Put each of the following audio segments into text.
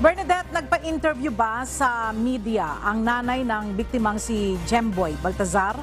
Bernadette, nagpa-interview ba sa media ang nanay ng biktimang si Jemboy Baltazar?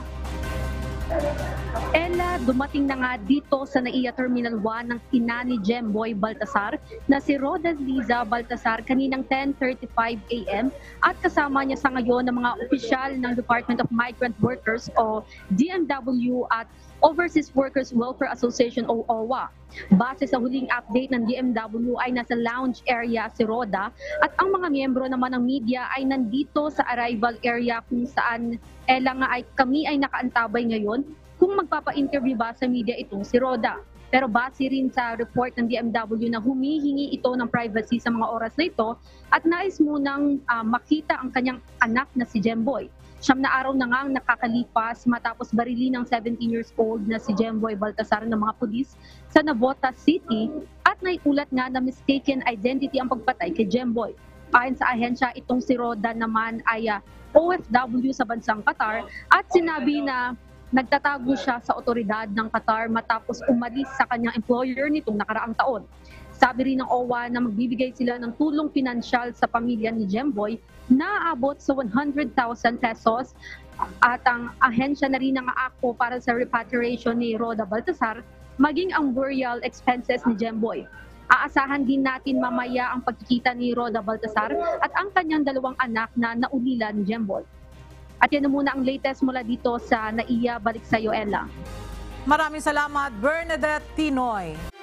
Ella, dumating na nga dito sa NAIA Terminal 1 ng ina ni Jemboy Baltazar na si Roda Liza Baltazar kaninang 10:35 a.m. at kasama niya sa ngayon ng mga opisyal ng Department of Migrant Workers o DMW at Overseas Workers Welfare Association o OWA. Base sa huling update ng DMW ay nasa lounge area si Roda at ang mga miyembro naman ng media ay nandito sa arrival area kung saan Ella nga ay kami ay nakaantabay ngayon kung magpapa-interview ba sa media itong si Roda. Pero base rin sa report ng DMW na humihingi ito ng privacy sa mga oras na ito at nais munang makita ang kanyang anak na si Jemboy. 9 na araw na ngang nakakalipas matapos barili ng 17 years old na si Jemboy Baltazar ng mga pulis sa Navotas City at naiulat nga na mistaken identity ang pagpatay kay Jemboy. Ayon sa ahensya, itong si Roda naman ay OFW sa bansang Qatar at sinabi na nagtatago siya sa otoridad ng Qatar matapos umalis sa kanyang employer nitong nakaraang taon. Sabi rin ng OWA na magbibigay sila ng tulong pinansyal sa pamilya ni Jemboy na aabot sa 100,000 pesos at ang ahensya na rin ng AACO para sa repatriation ni Roda Baltazar maging ang burial expenses ni Jemboy. Aasahan din natin mamaya ang pagkikita ni Roda Baltazar at ang kanyang 2 anak na naulila ni Jemboy. At yan na muna ang latest mula dito sa NAIA. Balik sa iyo, Ella. Maraming salamat, Bernadette Tinoy.